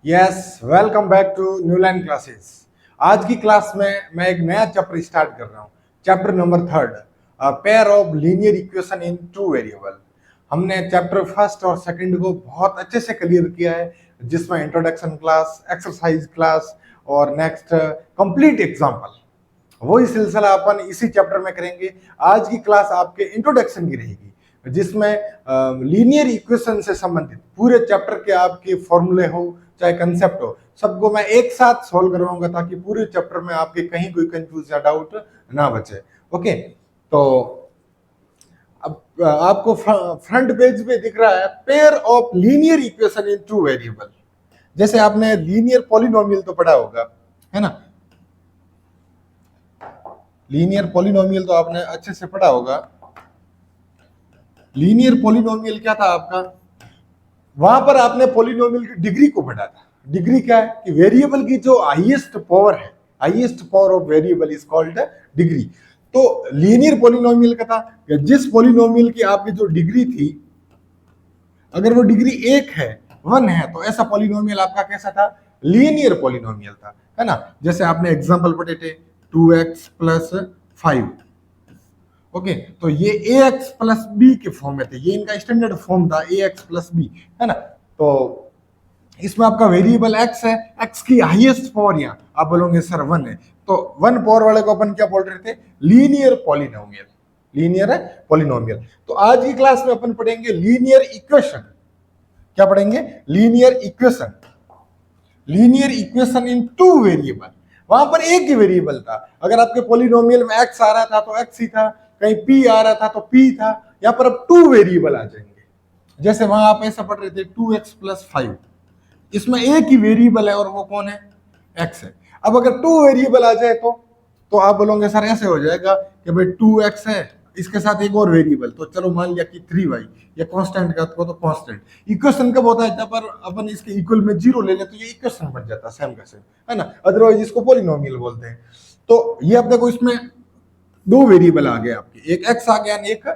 Yes, welcome back to New Line classes. आज की class में मैं एक नया चैप्टर स्टार्ट कर रहा हूँ। Chapter number 3, pair of linear equation in two variable. हमने चैप्टर फर्स्ट और सेकंड को बहुत अच्छे से क्लियर किया है, जिसमें इंट्रोडक्शन क्लास, एक्सरसाइज क्लास और नेक्स्ट कंप्लीट एग्जाम्पल। वही सिलसिला अपन इसी चैप्टर में करेंगे। आज की क्लास आपके इंट्रोडक्शन की रहेगी, जिसमें लीनियर इक्वेशन से संबंधित पूरे चैप्टर के आपके फॉर्मूले हो चाहे कंसेप्ट हो, सबको मैं एक साथ सॉल्व करवाऊंगा ताकि पूरे चैप्टर में आपके कहीं कोई कंफ्यूज या डाउट ना बचे। ओके, तो अब आपको फ्रंट पेज पे दिख रहा है pair of linear equation in two variable. जैसे आपने लीनियर पॉलिनोमियल तो पढ़ा होगा, है ना। लीनियर पॉलिनोमियल तो आपने अच्छे से पढ़ा होगा। लीनियर पॉलिनोमियल क्या था आपका, वहां पर आपने पॉलिनोमियल की डिग्री को पढ़ा था। डिग्री क्या है कि वेरिएबल की जो हाईएस्ट पावर है, highest power of variable is called degree. तो लीनियर पॉलिनोमियल का था कि जिस पॉलिनोमियल की आपकी जो डिग्री थी, अगर वो डिग्री 1 है, 1 है, तो ऐसा पॉलिनोमियल आपका कैसा था, लीनियर पॉलिनोमियल था, है ना। जैसे आपने एग्जांपल पढ़े थे 2x प्लस 5। ओके, तो ये ax प्लस बी के फॉर्म में थे, ये इनका स्टैंडर्ड फॉर्म था ax प्लस बी, है ना। तो इसमें आपका वेरिएबल x है, x की हाईएस्ट पावर यहाँ आप बोलोगे सर 1 है, तो 1 पावर वाले को अपन क्या बोल रहे थे, लीनियर पॉलिनोमियल। लीनियर है पॉलिनोमियल। तो आज की क्लास में अपन पढ़ेंगे लीनियर इक्वेशन। क्या पढ़ेंगे, linear equation. Linear equation in two variable. वहां पर एक ही वेरिएबल था, अगर आपके पॉलिनोमियल में x आ रहा था तो x ही था, कहीं p आ रहा था तो p था। यहां पर अब टू वेरिएबल आ जाएंगे। जैसे वहां आप ऐसा पढ़ रहे थे 2x प्लस 5, इसमें एक ही वेरिएबल है और वो कौन है, x है। अब अगर टू वेरिएबल आ जाए तो आप बोलोगे सर ऐसे हो जाएगा कि भाई 2x है, इसके साथ एक और वेरिएबल, तो चलो मान लिया कि 3y, या कांस्टेंट का तो कांस्टेंट। इक्वेशन कब होता है, जब पर अपन इसके इक्वल में 0 ले लें तो ये इक्वेशन बन जाता है सेम का सेम, है ना। अदरवाइज इसको पॉलिनोमियल बोलते हैं। तो ये अब देखो, इसमें दो वेरिएबल आ गए आपके, एक x आ गया एक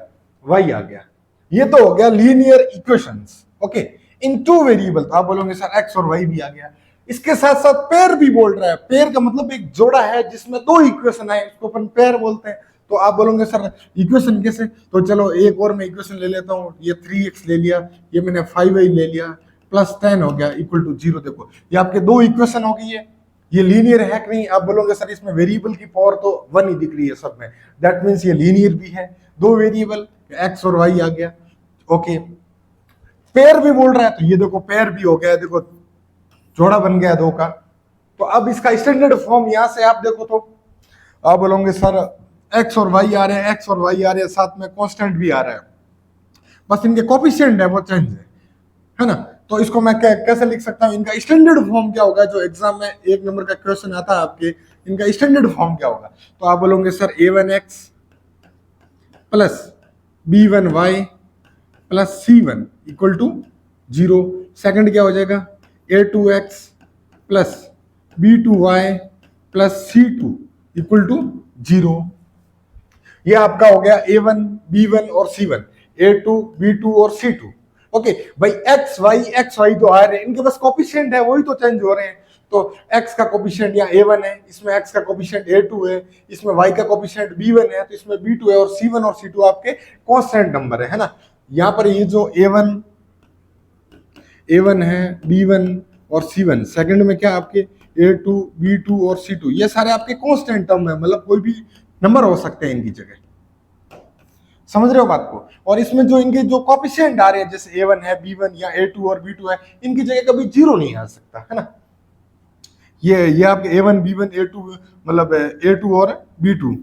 y आ गया। ये तो हो गया लीनियर इक्वेशंस। ओके, इन टू वेरिएबल, तो आप बोलोगे सर x और y भी आ गया। इसके साथ साथ पेयर भी बोल रहा है। पेयर का मतलब एक जोड़ा है जिसमें दो इक्वेशन है, इसको अपन पेयर बोलते हैं। तो आप बोलोगे सर इक्वेशन कैसे, तो चलो एक और मैं इक्वेशन ले लेता हूँ। ये 3x ले लिया, ये मैंने 5y ले लिया, प्लस 10 हो गया इक्वल टू 0। देखो ये आपके दो इक्वेशन हो गई है। ये लीनियर है कि नहीं, आप बोलोगे सर इसमें वेरिएबल की पावर तो 1 ही दिख रही है सब में, दैट मीन्स ये लीनियर भी है। दो वेरिएबल x और y आ गया। ओके, पेयर भी बोल रहा है, तो ये देखो पेयर भी हो गया, देखो जोड़ा बन गया दो का। तो अब इसका स्टैंडर्ड फॉर्म यहां से आप देखो तो आप बोलोगे सर x और y आ रहे हैं, x और y आ रहे हैं, साथ में कांस्टेंट भी आ रहा है, बस इनके कोफिशिएंट है वो चेंज है ना। तो इसको मैं कैसे लिख सकता हूं, इनका स्टैंडर्ड फॉर्म क्या होगा, जो एग्जाम में 1 नंबर का क्वेश्चन आता है आपके, इनका स्टैंडर्ड फॉर्म क्या होगा। तो आप बोलोगे sir a1x plus b1y plus c1 equal to 0। Second क्या हो जाएगा, a2x plus b2y plus c2 equal to 0। ये आपका हो गया a1, b1 और c1, a2, b2 और c2। ओके भाई, एक्स वाई तो आ रहे हैं, इनके बस कोफिशिएंट है, वही तो चेंज हो रहे हैं। तो x का कोफिशिएंट यहाँ a1 है, इसमें x का कोफिशिएंट a2 है, इसमें y का कोफिशिएंट b1 है, तो इसमें b2 है, और c1 आपके कांस्टेंट नंबर है ना। यहाँ पर ये जो a1 है, b1 और c1, सेकंड में क्या आपके a2, b2 और c2, ये सारे आपके कांस्टेंट टर्म है, मतलब कोई भी नंबर हो सकते हैं इनकी जगह। समझ रहे हो बात को। और इसमें जो इनके जो कोफिशिएंट आ रहे हैं, जैसे a1 है, b1 या a2 और b2 है, इनकी जगह कभी 0 नहीं आ सकता, है ना। ये आपके a1, b1, a2, मतलब a2 और b2,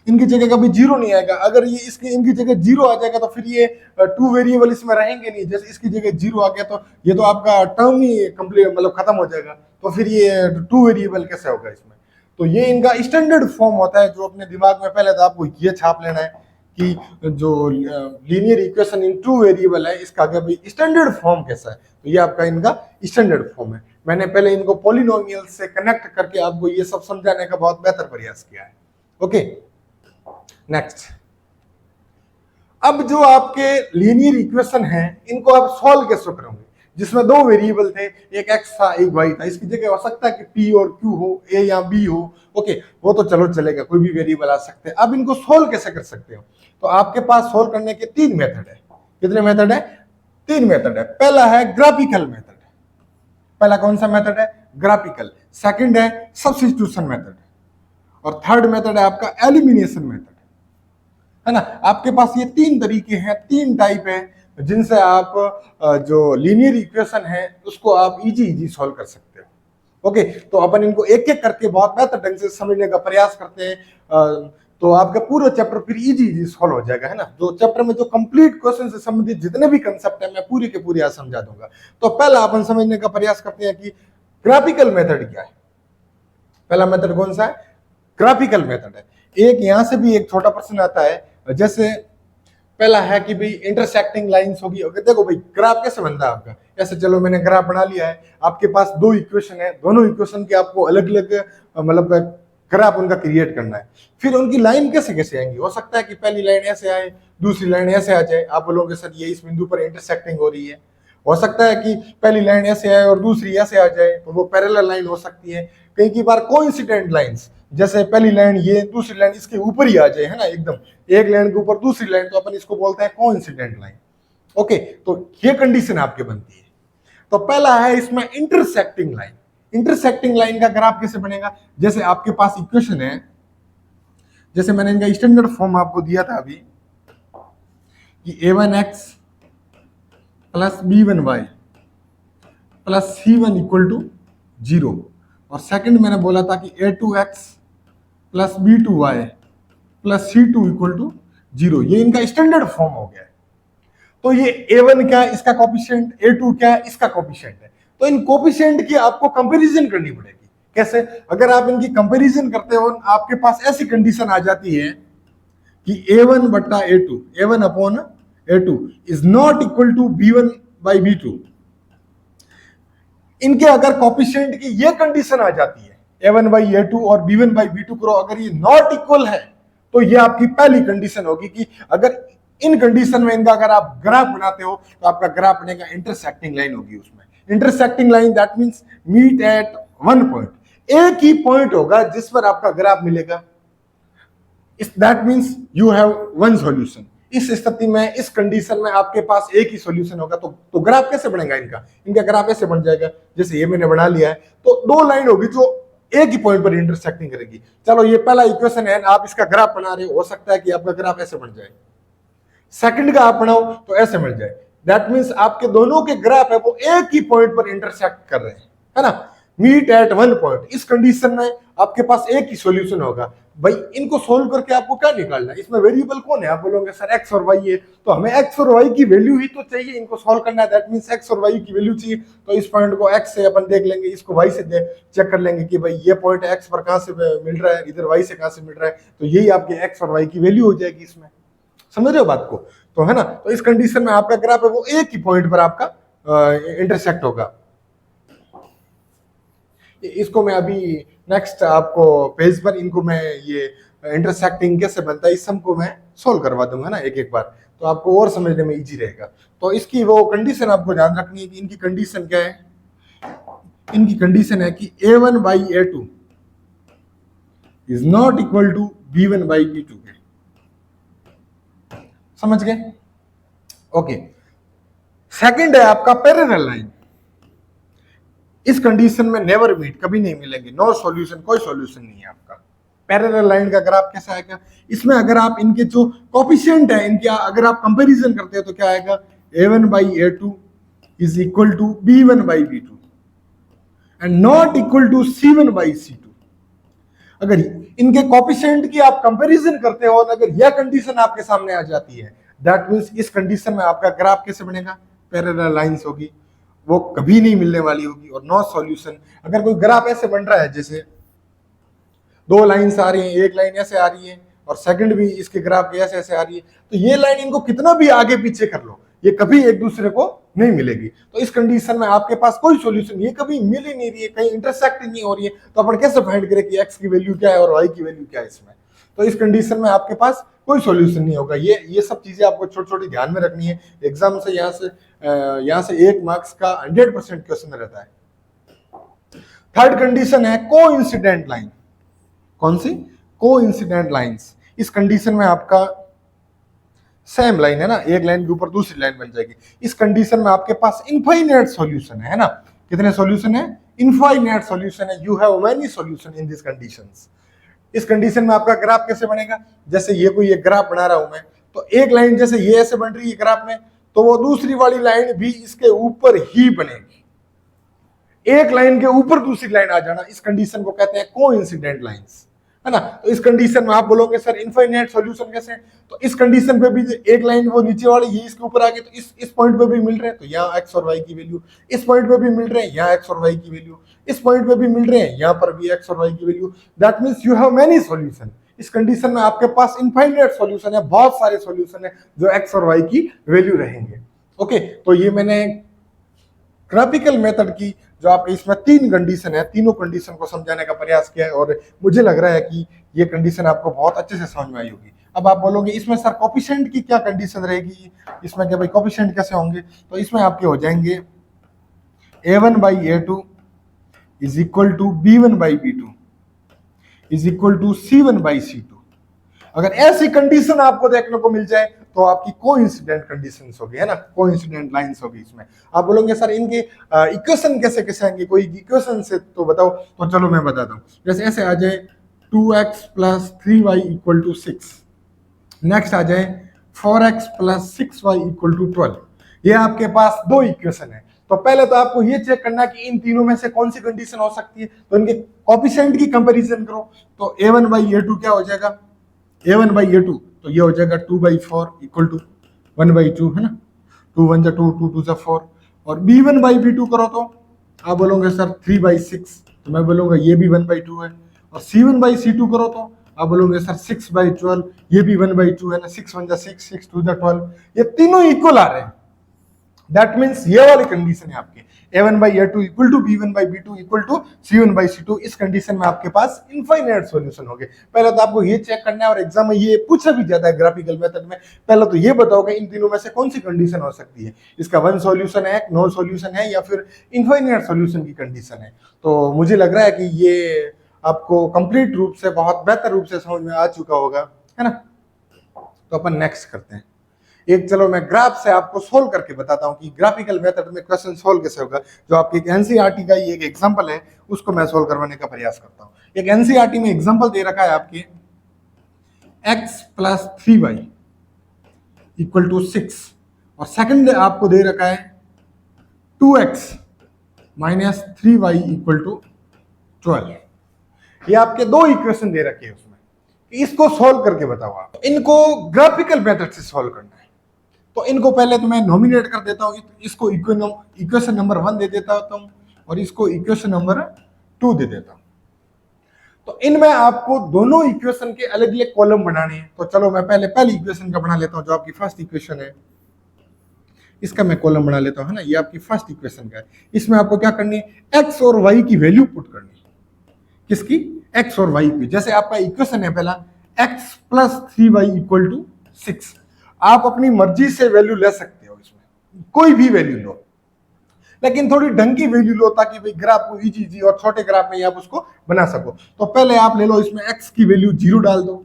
इनकी जगह कभी 0 नहीं आएगा। अगर ये इसकी इनकी जगह 0 आ जाएगा तो फिर ये टू वेरिएबल इसमें रहेंगे नहीं। जैसे इसकी जगह 0 आ गया तो ये तो आपका टर्म ही कंप्लीट, मतलब खत्म हो जाएगा। तो फिर ये टू वेरिएबल कैसे होगा इसमें। तो ये इनका स्टैंडर्ड फॉर्म होता है, जो अपने दिमाग में पहले तो आपको ये छाप लेना है कि जो linear equation in two variable है, इसका अगर भी स्टैंडर्ड फॉर्म कैसा है, तो ये आपका इनका स्टैंडर्ड फॉर्म है। मैंने पहले इनको पॉलिनोमियल से कनेक्ट करके आपको ये सब समझाने का बहुत बेहतर प्रयास किया है। Okay, next. अब जो आपके लीनियर इक्वेशन है, इनको आप सॉल्व कैसे करोगे। जिसमें दो वेरिएबल थे, एक x था एक y था। इसकी जगह हो सकता है कि p और q हो, a या b हो, ओके, वो तो चलो चलेगा, कोई भी वेरिएबल आ सकते हैं। अब इनको सोल्व कैसे कर सकते हो? तो आपके पास सोल्व करने के तीन मेथड है। कितने मेथड है? तीन मेथड है। पहला है ग्राफिकल मेथड। पहला कौन सा मेथड है? ग्राफिकल। सेकंड है सब्स्टिट्यूशन मेथड, और थर्ड मेथड है आपका एलिमिनेशन मेथड, है ना। आपके पास ये तीन तरीके हैं, तीन टाइप है, जिनसे आप जो लीनियर इक्वेशन है उसको आप इजी सॉल्व कर सकते हो। ओके, तो अपन इनको एक एक करके बहुत बेहतर ढंग से समझने का प्रयास करते हैं, तो आपका पूरा चैप्टर फिर इजी सॉल्व हो जाएगा, है ना। जो चैप्टर में जो कंप्लीट क्वेश्चन से संबंधित जितने भी कंसेप्ट है मैं पूरे के पूरे आज समझा दूंगा। तो पहला अपन समझने का प्रयास करते हैं कि ग्राफिकल मेथड क्या है। पहला मेथड कौन सा है? ग्राफिकल मेथड है। एक यहां से भी एक छोटा प्रश्न आता है, जैसे पहला है कि भाई इंटरसेक्टिंग लाइंस होगी। देखो भाई ग्राफ कैसे बनता है आपका, ऐसे चलो मैंने ग्राफ बना लिया है, आपके पास दो इक्वेशन है, दोनों इक्वेशन के आपको अलग अलग मतलब ग्राफ उनका क्रिएट करना है। फिर उनकी लाइन कैसे कैसे आएंगी? हो सकता है कि पहली लाइन ऐसे आए, दूसरी लाइन ऐसे आ जाए, आप बोलोगे सर ये इस बिंदु पर इंटरसेक्टिंग हो रही है। हो सकता है कि पहली लाइन ऐसे आए और दूसरी ऐसे आ जाए, तो वो पैरेलल लाइन हो सकती है। कई बार कोइंसिडेंट लाइंस, जैसे पहली लाइन ये, दूसरी लाइन इसके ऊपर ही आ जाए, है ना, एकदम एक लाइन के ऊपर दूसरी लाइन, तो अपन इसको बोलते हैं कोइंसिडेंट लाइन। ओके, तो ये कंडीशन आपके बनती है। तो पहला है इसमें इंटरसेक्टिंग लाइन। इंटरसेक्टिंग लाइन का ग्राफ कैसे बनेगा? जैसे आपके पास इक्वेशन है, जैसे मैंने इनका स्टैंडर्ड फॉर्म आपको दिया था अभी कि a1x plus b1y plus c1 equal to 0, और सेकंड मैंने बोला था कि a2x plus b2y plus c2 equal to 0। ये इनका स्टैंडर्ड फॉर्म हो गया है। तो ये a1 क्या है? इसका कोफिशिएंट, a2 क्या है? इसका कोफिशिएंट है। तो इन कोफिशिएंट की आपको कंपैरिजन करनी पड़ेगी। कैसे? अगर आप इनकी कंपैरिजन करते हो, आपके पास ऐसी कंडीशन आ जाती है कि a1 बट्टा a2, a1 upon a2 is not equal to b1 by b2। इनके अगर कोफिशिएंट की ये कंडीशन आ जाती है a1 बाई a2 और b1 बाई b2 करो, अगर ये नॉट इक्वल है, तो ये आपकी पहली कंडीशन होगी कि अगर इन कंडीशन में इनका अगर आप ग्राफ बनाते हो तो आपका ग्राफ बनेगा इंटरसेक्टिंग लाइन होगी। उसमें intersecting line that means meet at one point, एक ही पॉइंट होगा जिस पर आपका ग्राफ मिलेगा। That means you have one solution. इस स्थिति में, इस कंडीशन में आपके पास एक ही सॉल्यूशन होगा। तो ग्राफ कैसे बनेगा इनका ग्राफ ऐसे बन जाएगा, जैसे ये मैंने बना लिया है। तो दो लाइन होगी जो एक ही पॉइंट पर इंटरसेक्टिंग करेगी। चलो ये पहला इक्वेशन है, आप इसका ग्राफ बना रहे हो सकता है कि आपका ग्राफ ऐसे बन जाए। सेकंड का आप बनाओ तो ऐसे मिल जाए। दैट मींस आपके दोनों के ग्राफ है वो एक ही पॉइंट पर इंटरसेक्ट कर रहे हैं, है ना, मीट एट वन पॉइंट। इस कंडीशन में आपके पास एक ही सॉल्यूशन होगा। भाई इनको सोल्व करके आपको क्या निकालना है? इसमें वेरिएबल कौन है? आप बोलोगे सर एक्स और वाई है, तो हमें एक्स और वाई की वैल्यू ही तो चाहिए, इनको सोल्व करना है। दैट मींस एक्स और वाई की वैल्यू चाहिए, तो इस पॉइंट को एक्स से अपन देख लेंगे, इसको वाई से चेक कर लेंगे कि भाई ये पॉइंट एक्स पर कहां से मिल रहा है, इधर वाई से कहां से मिल रहा है, तो यही आपके एक्स और वाई की वैल्यू हो जाएगी इसमें। समझ रहे हो बात को? तो है ना, तो इस कंडीशन में आपका ग्राफ है वो एक ही पॉइंट पर आपका इंटरसेक्ट होगा। इसको मैं अभी नेक्स्ट आपको पेज पर इनको मैं ये इंटरसेक्टिंग कैसे बनता है इस सम को मैं सोल्व करवा दूंगा ना एक एक बार, तो आपको और समझने में इजी रहेगा। तो इसकी वो कंडीशन आपको ध्यान रखनी है कि इनकी कंडीशन क्या है। इनकी कंडीशन है कि a1 by a2 is not equal to b1 by b2 के। समझ गए? ओके। सेकंड है आपका पैरेलल लाइन। इस कंडीशन में नेवर मीट, कभी नहीं मिलेंगे, नो सॉल्यूशन, कोई सॉल्यूशन नहीं है आपका। पैरेलल लाइन का ग्राफ कैसा आएगा? इसमें अगर आप इनके जो कोफिशिएंट है इनके अगर आप कंपैरिजन करते हो तो क्या आएगा? a1 by a2 is equal to b1 by b2 and not equal to c1 by c2। अगर इनके कोफिशिएंट की आप कंपैरिजन करते हो और अगर यह कंडीशन आपके सामने आ जाती है, दैट मींस इस कंडीशन में आपका ग्राफ कैसे बनेगा? पैरेलल लाइंस होगी, वो कभी नहीं मिलने वाली होगी और नो सॉल्यूशन। अगर कोई ग्राफ ऐसे बन रहा है, जैसे दो लाइंस आ रही हैं, एक लाइन ऐसे आ रही है और सेकंड भी इसके ग्राफ के ऐसे ऐसे आ रही है, तो ये लाइन इनको कितना भी आगे पीछे कर लो, ये कभी एक दूसरे को नहीं मिलेगी। तो इस कंडीशन में आपके पास कोई सॉल्यूशन, ये कभी मिल ही नहीं रही है, कहीं इंटरसेक्ट नहीं हो रही है, तो अपन कैसे फाइंड करें कि एक्स की वैल्यू क्या है और वाई की वैल्यू क्या है इसमें? तो इस कंडीशन में आपके पास कोई सॉल्यूशन नहीं होगा। ये सब चीजें आपको छोटी छोटी ध्यान में रखनी है। एग्जाम से यहाँ से 1 मार्क्स का 100% क्वेश्चन रहता है। थर्ड कंडीशन है को इंसिडेंट लाइन। कौन सी? को इंसिडेंट लाइन्स। इस कंडीशन में आपका सेम लाइन है ना, एक लाइन के ऊपर दूसरी लाइन बन जाएगी। इस कंडीशन में आपके पास इनफाइनाइट सॉल्यूशन है ना। कितने सॉल्यूशन है? इनफाइनाइट सॉल्यूशन है। You have many solution in this conditions. इस कंडीशन में आपका ग्राफ कैसे बनेगा? जैसे ये कोई एक ग्राफ बना रहा हूं मैं, तो एक लाइन जैसे ये ऐसे बन रही है ग्राफ में, तो वो दूसरी वाली लाइन भी इसके ऊपर ही बनेगी। एक लाइन के ऊपर दूसरी लाइन आ जाना, इस कंडीशन को कहते हैं कोइंसिडेंट लाइंस, है ना। तो इस कंडीशन में आप बोलोगे सर इनफाइनाइट सॉल्यूशन कैसे? तो इस कंडीशन पे भी एक लाइन वो नीचे वाली ये इसके ऊपर आ गई, तो इस पॉइंट पे भी मिल रहे हैं, तो यहाँ एक्स और वाई की वैल्यू, इस पॉइंट पे भी मिल रहे हैं, यहाँ एक्स और वाई की वैल्यू, इस पॉइंट पे भी मिल रहे हैं, यहाँ पर भी एक्स और वाई की value. That means you have many solution. इस कंडीशन में आपके पास इनफाइनाइट सॉल्यूशन है, बहुत सारे सॉल्यूशन है जो एक्स और वाई की वैल्यू रहेंगे। ओके, तो ये मैंने ग्राफिकल मेथड की जो आपके इसमें 3 कंडीशन है, तीनों कंडीशन को समझाने का प्रयास किया है, और मुझे लग रहा है कि ये कंडीशन आपको बहुत अच्छे से समझ में आई होगी। अब आप बोलोगे इसमें सर कोफिशिएंट की क्या कंडीशन रहेगी, इसमें क्या भाई कोफिशिएंट कैसे होंगे? तो इसमें आपके हो जाएंगे a1 by a2 is equal to b1 by b2 is equal to c1 by c2। अगर ऐसी कंडीशन आपको देखने को मिल जाए तो आपकी कोइंसिडेंट कंडीशंस होगी, है ना, कोइंसिडेंट लाइंस होगी। इसमें आप बोलोगे सर इनके इक्वेशन कैसे कैसे आएंगे, कोई इक्वेशन से तो बताओ। तो चलो मैं बताता हूँ। जैसे ऐसे आ जाए 2x + 3y = 6, नेक्स्ट आ जाए 4x + 6y = 12। ये आपके पास 2 इक्वेशन है। तो पहले तो आपको ये चेक करना कि इन तीनों में से कौन सी कंडीशन हो सकती है, तो इनके कोफिशिएंट की कंपैरिजन करो। तो a1 by a2 क्या हो जाएगा? a1 by a2 तो ये हो जाएगा 2/4 = 1/2, है ना। 2 1 2 2 2 4। और b1 by b2 करो तो आप बोलोगे सर 3/6, तो मैं बोलूंगा ये भी 1/2 है। और c1 by c2 करो तो आप बोलोगे सर 6/12, ये भी 1/2 है ना। 6 1 6 6 2 12, ये तीनों इक्वल आ रहे हैं। दैट मीन्स ये वाली कंडीशन है आपके a1 by a2 = b1 by b2 = c1 by c2। इस कंडीशन में आपके पास इनफाइनाइट सॉल्यूशन होंगे। पहले तो आपको ये चेक करना है, और एग्जाम में ये पूछा भी जाता है ग्राफिकल मेथड में। पहले तो ये बताओ कि इन तीनों में से कौन सी कंडीशन हो सकती है, इसका 1 सॉल्यूशन है, नो सॉल्यूशन है, या फिर इनफाइनाइट सॉल्यूशन की कंडीशन है। तो मुझे लग रहा है कि ये आपको कंप्लीट रूप से, बहुत बेहतर रूप से समझ में आ चुका होगा, है ना। तो अपन नेक्स्ट करते हैं। एक चलो मैं ग्राफ से आपको सोल्व करके बताता हूं कि ग्राफिकल मेथड में क्वेश्चन सोल्व कैसे होगा। जो आपकी एनसीईआरटी का ये एक एग्जांपल है, उसको मैं सोल्व करवाने का प्रयास करता हूं। एक एनसीईआरटी में एग्जांपल दे रखा है आपके x + 3y = 6, और सेकंड आपको दे रखा है 2x - 3y = 12। ये आपके 2 इक्वेशन दे रखे हैं उसमें, इसको सोल्व करके बताओ आप। इनको ग्राफिकल मेथड से सोल्व करना है। तो इनको पहले तो मैं नॉमिनेट कर देता हूं, इसको इक्वेशन नंबर 1 दे देता हूं, और इसको इक्वेशन नंबर 2 दे देता हूं। तो इनमें आपको दोनों इक्वेशन के अलग अलग कॉलम बनाने हैं। तो चलो मैं पहली इक्वेशन का बना लेता हूं, जो आपकी फर्स्ट इक्वेशन है, इसका मैं कॉलम बना लेता हूं, है ना। ये आपकी फर्स्ट इक्वेशन का है। इसमें आपको क्या करनी है, एक्स और वाई की वैल्यू पुट करनी है। किसकी? एक्स और वाई की। जैसे आपका इक्वेशन है पहला x + 3y = 6। आप अपनी मर्जी से वैल्यू ले सकते हो, इसमें कोई भी वैल्यू लो, लेकिन थोड़ी ढंग की वैल्यू लो, ताकि भाई ग्राफ को इजी और छोटे ग्राफ में आप उसको बना सको। तो पहले आप ले लो, इसमें x की वैल्यू 0 डाल दो।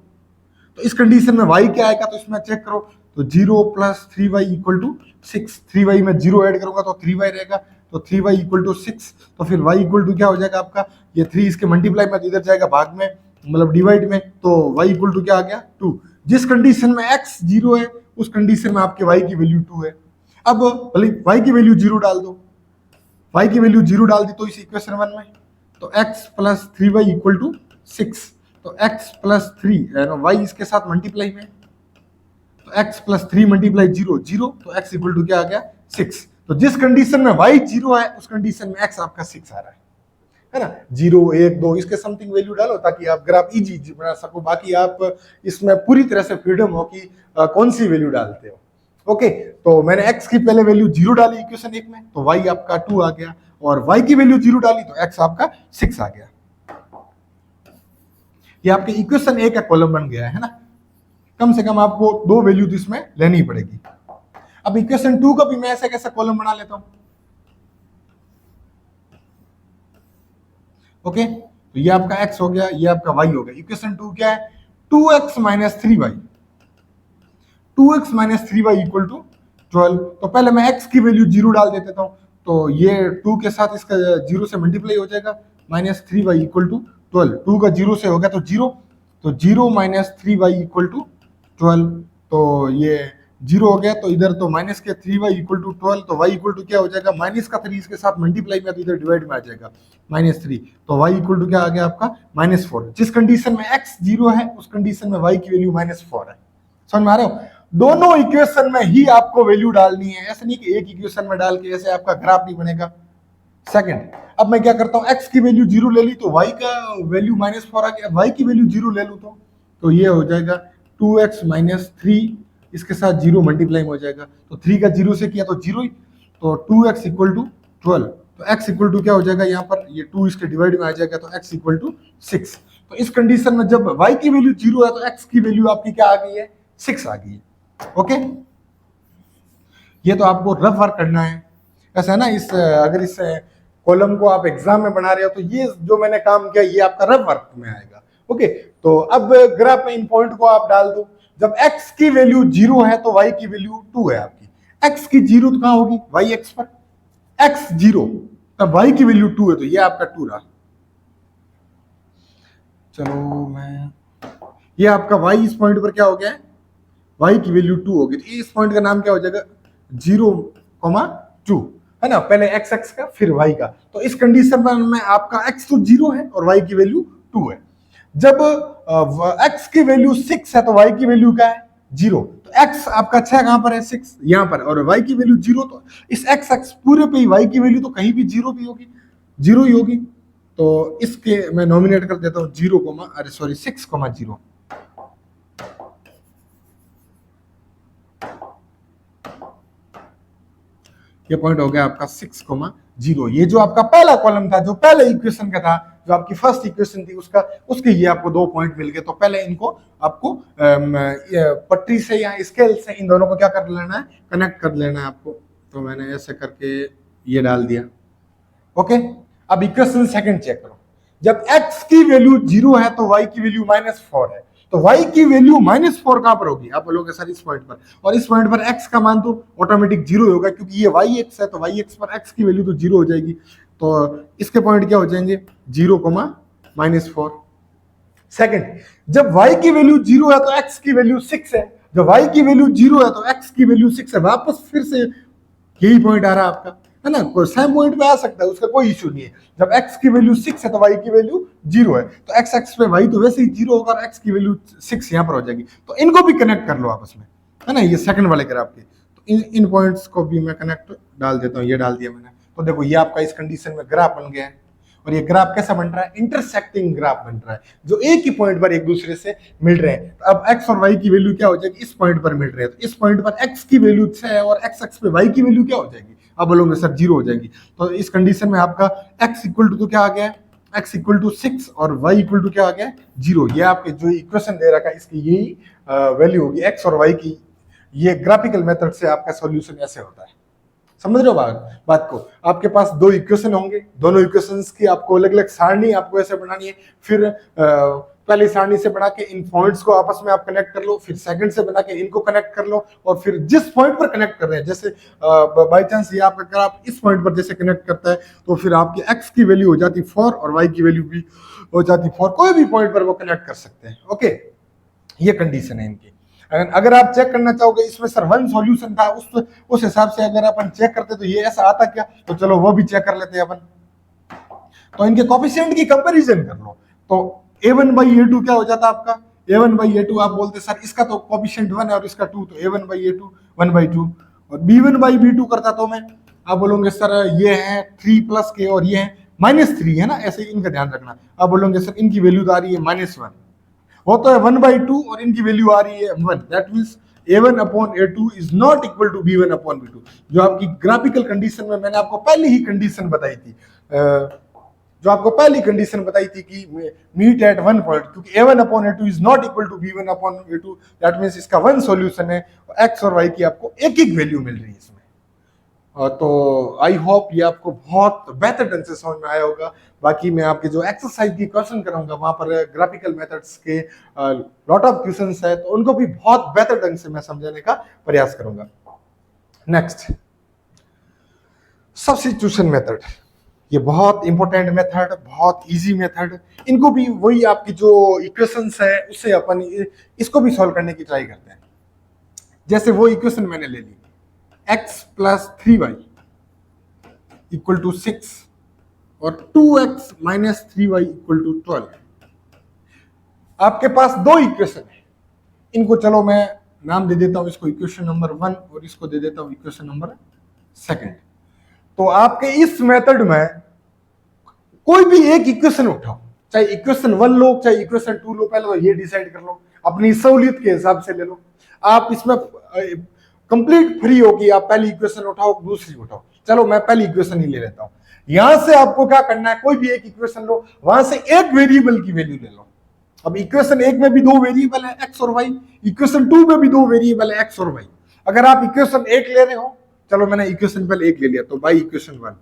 तो इस कंडीशन में y क्या आएगा, तो इसमें चेक करो। तो 0 + 3y = 6। 3y में 0 ऐड करूंगा तो 3y रहेगा, तो 3y = 6। तो फिर y = क्या हो जाएगा आपका, ये 3 इसके मल्टीप्लाई में इधर जाएगा भाग में, मतलब डिवाइड में, तो y = क्या आ गया 2। जिस कंडीशन में x 0 है, उस कंडीशन में आपके y की वैल्यू 2 है। अब भले y की वैल्यू 0 डाल दो, y की वैल्यू 0 डाल दी तो इस इक्वेशन 1 में, तो x + 3y = 6। तो x + 3 y इसके साथ मल्टीप्लाई में, तो x + 3 × 0 0, तो x = क्या आ गया 6। तो जिस कंडीशन में y 0 है, उस कंडीशन में x आपका 6 आ रहा है ना। 0 1 2 इसके समथिंग वैल्यू डालो, ताकि आप ग्राफ इजी बना सको। बाकी आप इसमें पूरी तरह से फ्रीडम हो कि कौन सी वैल्यू डालते हो। ओके, तो मैंने x की पहले वैल्यू 0 डाली इक्वेशन 1 में, तो y आपका 2 आ गया, और y की वैल्यू 0 डाली तो x आपका 6 आ गया। ये आपके इक्वेशन ए का कॉलम बन गया है ना। कम से कम आपको 2 वैल्यू तो इसमें लेनी पड़ेगी। अब इक्वेशन 2 का भी मैं ऐसा कैसा कॉलम बना लेता हूं। ओके, तो ये आपका x हो गया, ये आपका y हो गया। इक्वेशन 2 क्या है? 2x minus 3y, 2x minus 3y equal to 12। तो पहले मैं x की वैल्यू 0 डाल देता हूं, तो ये 2 के साथ इसका 0 से मल्टीप्लाई हो जाएगा, माइनस 3y इक्वल टू 12। 2 का 0 से हो गया तो 0, तो 0 माइनस 3y इक्वल टू 12। तो ये 0 हो गया, तो इधर तो माइनस के 3y इक्वल टू 12, तो y इक्वल टू क्या हो जाएगा? माइनस का 3 इसके साथ मल्टीप्लाई में, तो इधर डिवाइड में आ जाएगा -3, तो y इक्वल टू क्या आ गया आपका? -4। जिस कंडीशन में x 0 है उस कंडीशन में y की वैल्यू -4 है। समझ में आ रहा हो? दोनों इक्वेशन में ही आपको वैल्यू डालनी है, ऐसा नहीं कि एक इक्वेशन में डाल के ऐसे आपका ग्राफ नहीं बनेगा। सेकंड, अब मैं क्या करता हूं, x की वैल्यू 0 ले ली तो y का वैल्यू -4 आ गया, y की वैल्यू 0 ले लूं तो ये हो जाएगा 2x माइनस 3, इसके साथ 0 मल्टीप्लाई हो जाएगा, तो 3 का 0 से किया तो 0 ही, तो 2x इक्वल टू 12, तो x इक्वल टू क्या हो जाएगा? यहाँ पर ये 2 इसके डिवाइड में आ जाएगा, तो x इक्वल टू 6। तो इस कंडीशन में जब y की वैल्यू 0 है तो x की वैल्यू आपकी क्या आ गई है? 6 आ गई है। ओके, ये तो आपको रफ वर्क करना है। ऐसा है ना, अगर इस कॉलम को आप एग्जाम में बना रहे हो तो ये जो मैंने काम किया ये आपका रफ वर्क में आएगा। ओके, तो अब ग्राफ में इन पॉइंट को आप डाल दो। जब x की वैल्यू 0 है तो y की वैल्यू 2 है आपकी। x की 0 तो कहां होगी? y x पर। x 0 तब y की वैल्यू 2 है, तो ये आपका 2 रहा। चलो ये आपका y इस पॉइंट पर क्या हो गया है? y की वैल्यू 2 होगी, तो इस पॉइंट का नाम क्या हो जाएगा? 0,2 है ना, पहले x का फिर y का। तो इस कंडीशन में आपका x तो 0 है और y की वैल्यू 2 है। जब x की वैल्यू 6 है तो y की वैल्यू क्या है? 0। तो x आपका 6 कहां पर है? 6 यहां पर, और y की वैल्यू 0, तो इस x पूरे पे ही y की वैल्यू तो कहीं भी 0 भी होगी, 0 ही होगी। तो इसके मैं नॉमिनेट कर देता हूं 6,0। ये पॉइंट हो गया आपका 6,0। ये जो आपका पहला कॉलम था, जो पहले इक्वेशन का था, जो आपकी फर्स्ट इक्वेशन थी उसके ये आपको 2 पॉइंट मिल गए। तो पहले इनको आपको पट्टी से या स्केल से इन दोनों को क्या कर लेना है? कनेक्ट कर लेना है आपको। तो मैंने ऐसे करके ये डाल दिया। ओके, अब इक्वेशन सेकंड चेक करो। जब x की वैल्यू 0 है तो y की वैल्यू -4 है, तो y की वैल्यू -4 कहां पर होगी? आप बोलोगे सर इस पॉइंट पर, और इस पॉइंट पर x का मान तो ऑटोमेटिक 0 होगा, क्योंकि ये yx है, तो yx पर x की वैल्यू तो 0 हो जाएगी। तो इसके पॉइंट क्या हो जाएंगे? 0,-4। सेकंड, जब y की वैल्यू 0 है तो x की वैल्यू 6 है, जब y की वैल्यू 0 है तो x की वैल्यू 6 है। वापस फिर से यही पॉइंट आ रहा है आपका, है ना, कोई सेम पॉइंट पे आ सकता है, उसका कोई इशू नहीं है। जब x की वैल्यू 6 है तो y की वैल्यू 0 है, तो x एक्स पे y तो वैसे ही 0 होगा और x की वैल्यू 6 यहां पर हो जाएगी। तो इनको भी कनेक्ट कर लो आपस में, है ना, ये सेकंड वाले ग्राफ के। तो इन पॉइंट्स को भी मैं कनेक्ट डाल देता हूं, ये डाल दिया मैंने। तो देखो ये आपका इस कंडीशन में ग्राफ बन गया है, और ये ग्राफ कैसा बन रहा है? इंटरसेक्टिंग ग्राफ बन रहा है, जो एक ही पॉइंट पर एक दूसरे से मिल रहे हैं। तो अब x और y की वैल्यू क्या हो जाएगी? इस पॉइंट पर मिल रहे हैं, तो इस पॉइंट पर x की वैल्यू 6 है और x एक्स पे y की वैल्यू क्या हो जाएगी? अब बोलोगे सर 0 हो जाएगी। तो इस कंडीशन में आपका x इक्वल टू तो क्या आ गया है? x इक्वल टू 6 और y इक्वल टू क्या आ गया? 0। ये आपके जो इक्वेशन दे रखा है इसकी यही वैल्यू होगी x और y की। ये ग्राफिकल मेथड से आपका सॉल्यूशन ऐसे होता है। समझ रहे हो बात को? आपके पास 2 इक्वेशन होंगे, दोनों इक्वेशंस की आपको अलग अलग सारणी आपको ऐसे बनानी है। फिर पहली सारणी से बना के इन पॉइंट्स को आपस में आप कनेक्ट कर लो, फिर सेकंड से बना के इनको कनेक्ट कर लो, और फिर जिस पॉइंट पर कनेक्ट कर रहे हैं, जैसे बाई चांस ये आपका अगर आप इस पॉइंट पर जैसे कनेक्ट करता है तो फिर आपकी x की वैल्यू हो जाती 4 और y की वैल्यू भी हो जाती 4। कोई भी पॉइंट पर वो कनेक्ट कर सकते हैं। ओके, ये कंडीशन है इनकी। अगर आप चेक करना चाहोगे इसमें सर 1 सॉल्यूशन था, उस हिसाब से अगर अपन चेक करते तो ये ऐसा आता क्या, तो चलो वो भी चेक कर लेते हैं अपन। तो इनके कोफिशिएंट की कंपैरिजन कर लो, तो a1/a2 क्या हो जाता आपका? a1/a2 आप बोलते सर इसका तो कोफिशिएंट 1 है और इसका 2, तो a1/a2 1/2, और b1/b2 करता तो मैं, आप बोलोगे सर ये है 3 + k और ये है -3, है ना, ऐसे ही इनका ध्यान रखना। आप बोलोगे सर इनकी वैल्यू तो आ रही है -1, वो तो है 1/2 और इनकी वैल्यू आ रही है 1। That means a1/a2 is not equal to b1/b2। जो आपकी ग्राफिकल कंडीशन में मैंने आपको पहले ही कंडीशन बताई थी, जो आपको पहली कंडीशन बताई थी कि मीट एट वन पॉइंट, क्योंकि a1/a2 is not equal to b1/a2, that means इसका वन सॉल्यूशन है, x और y की आपको एक एक वैल्यू मिल रही है इसमें। तो आई होप ये आपको बहुत बेहतर ढंग से समझ में आया होगा। बाकी मैं आपके जो एक्सरसाइज की क्वेश्चन कराऊंगा वहां पर ग्राफिकल मेथड्स के लॉट ऑफ क्वेश्चंस है, तो उनको भी बहुत बेहतर ढंग से मैं समझाने का प्रयास करूंगा। नेक्स्ट, सब्स्टिट्यूशन मेथड, ये बहुत इंपॉर्टेंट मेथड, बहुत इजी मेथड। इनको भी वही आपकी जो इक्वेशंस है उससे अपन इसको भी सॉल्व करने की ट्राई करते हैं। जैसे वो इक्वेशन मैंने ले ली, x plus 3y equal to 6 और 2x minus 3y equal to 12। आपके पास दो इक्वेशन है, इनको चलो मैं नाम दे देता हूं, इसको इक्वेशन नंबर 1 और इसको दे देता हूं इक्वेशन नंबर 2। तो आपके इस मेथड में कोई भी एक इक्वेशन उठाओ, चाहे इक्वेशन 1 लो चाहे इक्वेशन 2 लो, पहले तो ये डिसाइड कर लो, अपनी सहूलियत के हिसाब से ले लो। आप इसमें कंप्लीट फ्री हो कि आप पहली इक्वेशन उठाओ दूसरी उठाओ। चलो मैं पहली इक्वेशन ही ले लेता हूं। यहां से आपको क्या करना है, कोई भी एक इक्वेशन लो, वहां से एक वेरिएबल की वैल्यू ले लो। अब इक्वेशन 1 में भी दो वेरिएबल है x और y, इक्वेशन 2 में भी दो वेरिएबल है x और y। अगर आप इक्वेशन 1 ले रहे हो, चलो मैंने इक्वेशन पहले 1 ले लिया, तो बाई इक्वेशन 1।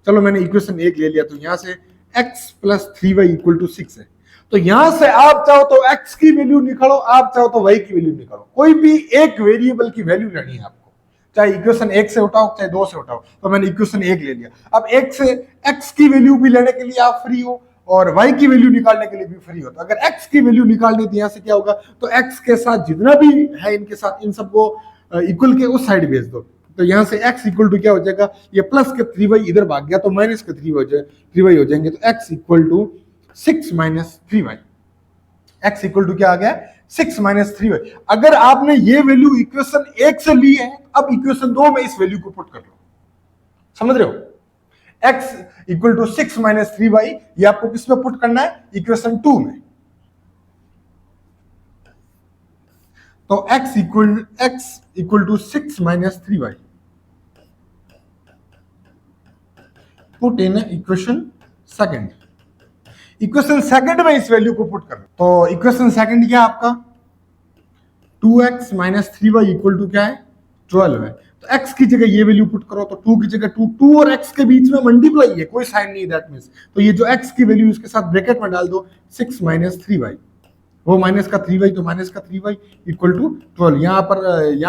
चलो मैंने इक्वेशन 1 ले लिया, तो यहां से x plus 3y equal to 6 है। तो यहां से आप चाहो तो x की वैल्यू निकालो, आप चाहो तो y की वैल्यू निकालो, कोई भी एक वेरिएबल की वैल्यू लेनी है आपको, चाहे इक्वेशन 1 से उठाओ चाहे 2 से उठाओ। तो मैंने इक्वेशन 1 ले लिया। अब 1 से x की वैल्यू भी लेने के लिए आप फ्री हो और y की वैल्यू निकालने के लिए भी फ्री हो। तो अगर x की वैल्यू निकालनी थी, यहां से क्या होगा, तो x के साथ जितना भी है इनके साथ इन सबको इक्वल के उस साइड भेज दो। तो यहां से x इक्वल टू क्या हो जाएगा, ये प्लस के 3y इधर भाग गया तो माइनस के 3y हो जाएंगे। तो x equal to 6 minus 3y, x equal to क्या आ गया, 6 माइनस 3y। अगर आपने ये वैल्यू इक्वेशन 1 से ली है, अब इक्वेशन 2 में इस वैल्यू को पुट कर लो। समझ रहे हो, x equal to 6 minus 3y, ये आपको किस में पुट करना है, इक्वेशन 2 में। तो x equal to 6 minus 3y put in equation 2। Equation 2 में इस वैल्यू को पुट कर। तो इक्वेशन 2 क्या है आपका, 2x minus 3y equal to क्या है, 12 है। तो x की जगह ये वैल्यू पुट करो, तो 2 की जगह 2 और x के बीच में मल्टीप्लाई है, कोई साइन नहीं, दैट मींस तो ये जो x की वैल्यू इसके साथ ब्रैकेट में डाल दो, 6 माइनस 3y, वो माइनस का 3y तो माइनस का 3y इक्वल टू 12। यहाँ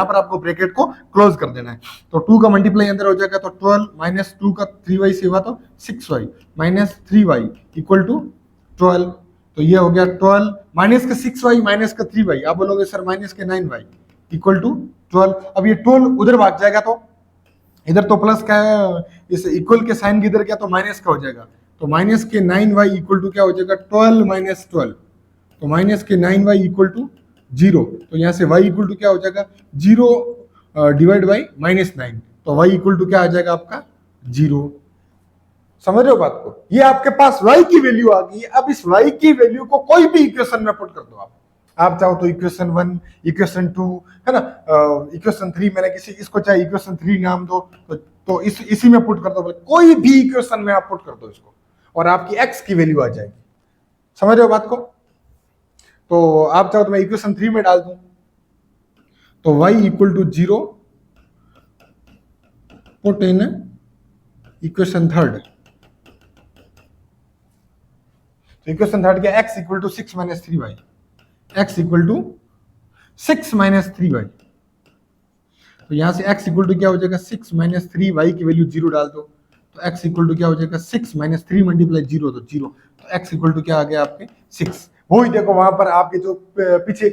पर आपको ब्रैकेट को क्लोज कर देना है। तो 2 का मल्टीप्लाई अंदर हो जाएगा, तो 12 माइनस 2 का 3y से हुआ तो 6y minus 3y equal to 12। तो ये हो गया 12 माइनस का 6y माइनस का 3y, आप बोलोगे सर माइनस के 9y इक्वल टू 12। अब ये 12 उधर भाग जाएगा, तो इधर तो प्लस का है, इस इक्वल के साइन इधर क्या, तो माइनस का हो जाएगा। तो माइनस के 9y इक्वल टू क्या हो जाएगा, 12 माइनस 12, तो माइनस के 9y इक्वल टू 0। तो यहां से y इक्वल टू क्या हो जाएगा, 0 डिवाइड बाई माइनस 9, तो y इक्वल टू क्या आ जाएगा आपका, 0। समझ रहे हो बात को, ये आपके पास y की वैल्यू आ गई। अब इस y की वैल्यू को कोई भी इक्वेशन में पुट कर दो आप चाहो तो इक्वेशन 1, इक्वेशन 2 है ना, इक्वेशन 3, मैंने इसको चाहे इक्वेशन 3 नाम दो, तो इसी में पुट कर दो, कोई भी इक्वेशन में आप पुट कर दो इसको, और आपकी x की वैल्यू आ जाएगी। समझ रहे हो बात को। तो आप चाहो तो मैं इक्वेशन 3 में डाल दूं, तो y equal to 0 put in equation 3। तो इक्वेशन 3 क्या, x equal to 6 minus 3y, x equal to 6 minus 3y। तो यहां से x इक्वल टू क्या हो जाएगा, 6 माइनस 3y की वैल्यू 0 डाल दो, तो x इक्वल टू क्या हो जाएगा, 6 माइनस 3 मल्टीप्लाई 0, तो 0। तो x इक्वल टू क्या आ गया आपके 6। वही देखो वहां पर आपके जो पीछे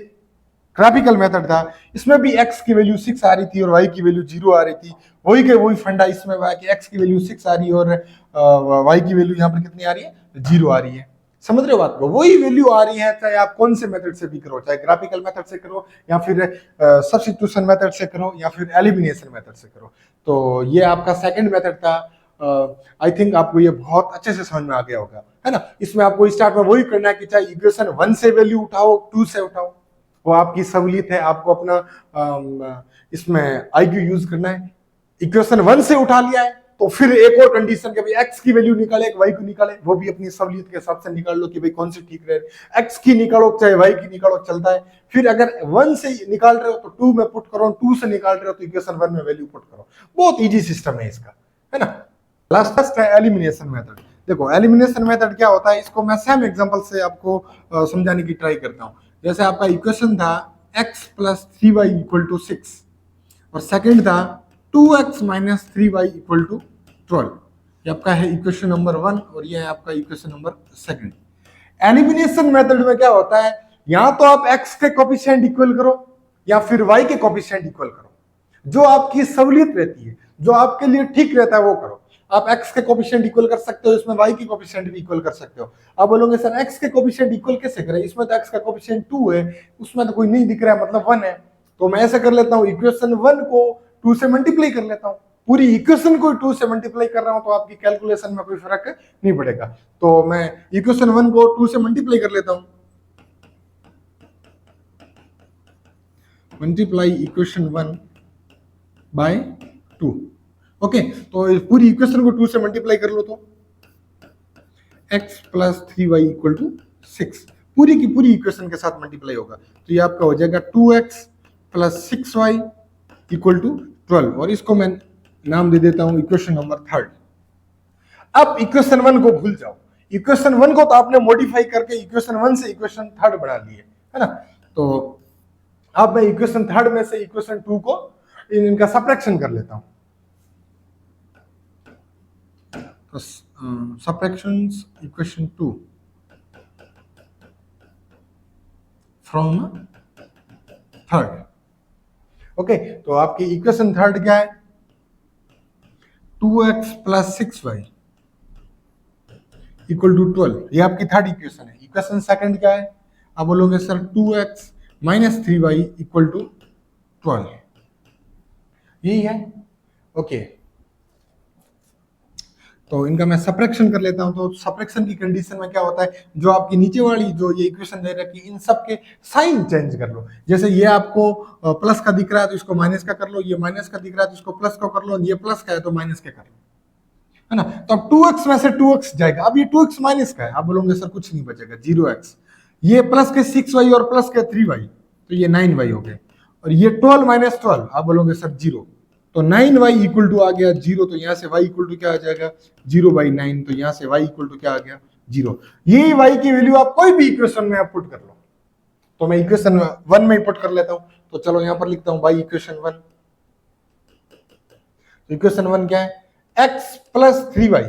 ग्राफिकल मेथड था, इसमें भी x की वैल्यू 6 आ रही थी और y की वैल्यू 0 आ रही थी। वही के वही फंडा इसमें हुआ कि x की वैल्यू 6 आ रही है और y की वैल्यू यहाँ पर कितनी आ रही है, 0 आ रही है। समझ रहे हो बात को, वही वैल्यू आ रही है, चाहे आप कौन से मेथड से भी करो, चाहे ग्राफिकल मेथड से करो या फिर सब्स्टिट्यूशन मेथड से करो या फिर एलिमिनेशन मेथड से करो। तो ये आपका सेकंड मेथड था। आई थिंक आपको ये बहुत अच्छे से समझ में आ गया होगा, है ना। इसमें आपको स्टार्ट में वही करना है कि चाहे इक्वेशन 1 से वैल्यू उठाओ 2 से उठाओ, वो आपकी सहूलियत है, आपको अपना इसमें IQ यूज करना है। इक्वेशन 1 से उठा लिया है तो फिर एक और कंडीशन के भाई एक्स की वैल्यू निकाले, वाई को निकाले, वो भी अपनी सहूलियत के हिसाब से निकाल लो कि भाई कौन सी ठीक रहे, एक्स की निकालो चाहे वाई की निकालो चलता है। फिर अगर 1 से निकाल रहे हो तो 2 में पुट करो, 2 से निकाल रहे हो तो इक्वेशन 1 में वैल्यू पुट करो। बहुत इजी सिस्टम है इसका, है ना। लास्ट है एलिमिनेशन मेथड। देखो एलिमिनेशन मेथड क्या होता है, इसको मैं सेम एग्जांपल से आपको समझाने की ट्राई करता हूँ। जैसे आपका इक्वेशन था x plus 3y equal to 6 और सेकंड था 2x minus 3y equal to 12। ये आपका है इक्वेशन नंबर 1 और ये है आपका इक्वेशन नंबर 2। एलिमिनेशन मेथड में क्या होता है, या तो आप x के कोफिशिएंट इक्वल करो या फिर y के कोफिशिएंट इक्वल करो। जो आपकी सहूलियत रहती है, जो आपके लिए ठीक रहता है वो करो। आप x के कोफिशिएंट इक्वल कर सकते हो, इसमें y के कोफिशिएंट भी इक्वल कर सकते हो। आप बोलोगे सर x के कोफिशिएंट इक्वल कैसे करें, इसमें तो x का कोफिशिएंट 2 है, उसमें तो कोई नहीं दिख रहा है मतलब 1 है। तो मैं ऐसा कर लेता हूँ, इक्वेशन 1 को 2 से मल्टीप्लाई कर लेता हूँ। पूरी इक्वेशन को 2 से मल्टीप्लाई कर रहा हूँ तो आपकी कैलकुलेशन में कोई फर्क नहीं पड़ेगा। तो मैं इक्वेशन 1 को 2 से मल्टीप्लाई कर लेता हूँ, मल्टीप्लाई इक्वेशन 1 बाय 2। ओके, तो पूरी इक्वेशन को 2 से मल्टीप्लाई कर लो तो x plus 3y equal to 6 पूरी की पूरी इक्वेशन के साथ मल्टीप्लाई होगा। तो ये आपका हो जाएगा 2x plus 6y equal to 12 और इसको मैं नाम दे देता हूं इक्वेशन नंबर 3। अब इक्वेशन 1 को भूल जाओ, इक्वेशन 1 को तो आपने मॉडिफाई करके इक्वेशन 1 से इक्वेशन 3 बना लिए, है ना। तो अब मैं इक्वेशन 3 में से इक्वेशन 2 को इनका सब्ट्रैक्शन कर लेता हूं। तो सब्ट्रैक्शंस इक्वेशन 2 फ्रॉम 3। ओके, तो आपकी इक्वेशन 3 क्या है, 2x plus 6y equal to 12। ये आपकी 3rd इक्वेशन है। इक्वेशन 2 क्या है, आप बोलोगे sir 2x minus 3y equal to 12, यही है। ओके, तो इनका मैं सब्ट्रैक्शन कर लेता हूं। तो सब्ट्रैक्शन की कंडीशन में क्या होता है, जो आपकी नीचे वाली जो ये इक्वेशन दे रखी है इन सब के साइन चेंज कर लो। जैसे ये आपको प्लस का दिख रहा है तो इसको माइनस का कर लो, ये माइनस का दिख रहा है तो इसको प्लस का कर लो, ये प्लस का है तो माइनस का कर लो, है ना। तो अब 2x में से 2x जाएगा। अब ये 2x माइनस का है, आप बोलोगे सर कुछ नहीं बचेगा, 0x। ये प्लस के 6y और प्लस के 3y तो ये 9y हो गए, और ये 12 माइनस 12 आप बोलोगे सर 0, तो 9y इक्वल टू आ गया 0। तो यहाँ से y इक्वल टू क्या आ जाएगा, 0/9। तो यहाँ से y इक्वल टू क्या आ गया, 0। यही y की वैल्यू आप कोई भी इक्वेशन में आप पुट कर लो। तो मैं इक्वेशन 1 में पुट कर लेता हूं। तो चलो यहाँ पर लिखता हूं y इक्वेशन 1। तो इक्वेशन 1 क्या है, x plus 3y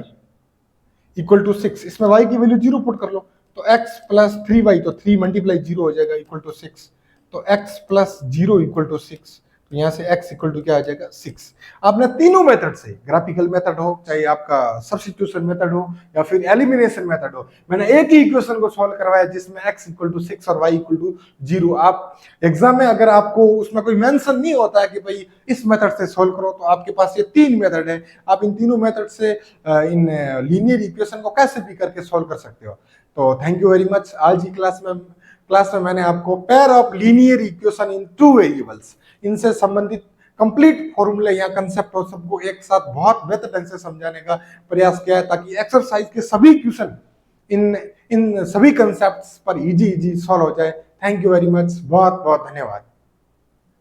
equal to 6। इसमें y की वैल्यू 0 पुट कर लो। तो x प्लस 3y तो 3 मल्टीप्लाई 0 हो जाएगा इक्वल टू 6। तो x प्लस 0 इक्वल टू 6। तो यहाँ से x इक्वल टू क्या आ जाएगा, 6। आपने तीनों मेथड से, ग्राफिकल मेथड हो चाहे आपका सब्स्टिट्यूशन मेथड हो या फिर एलिमिनेशन मेथड हो, मैंने एक ही इक्वेशन को सॉल्व करवाया जिसमें x इक्वल टू 6 और y इक्वल टू 0। आप एग्जाम में अगर आपको उसमें कोई मेंशन नहीं होता है कि भाई इस मेथड से सॉल्व करो, तो आपके पास ये 3 मेथड है। आप इन तीनों मेथड से इन लीनियर इक्वेशन को कैसे भी करके सॉल्व कर सकते हो। तो थैंक यू वेरी मच। आज की क्लास में मैंने आपको pair of linear equation in 2 variables, इनसे संबंधित कंप्लीट फॉर्मूले या कंसेप्ट और सबको एक साथ बहुत बेहतर ढंग से समझाने का प्रयास किया है, ताकि एक्सरसाइज के सभी क्वेश्चन इन सभी कंसेप्ट्स पर इजी सॉल्व हो जाए। थैंक यू वेरी मच, बहुत बहुत धन्यवाद।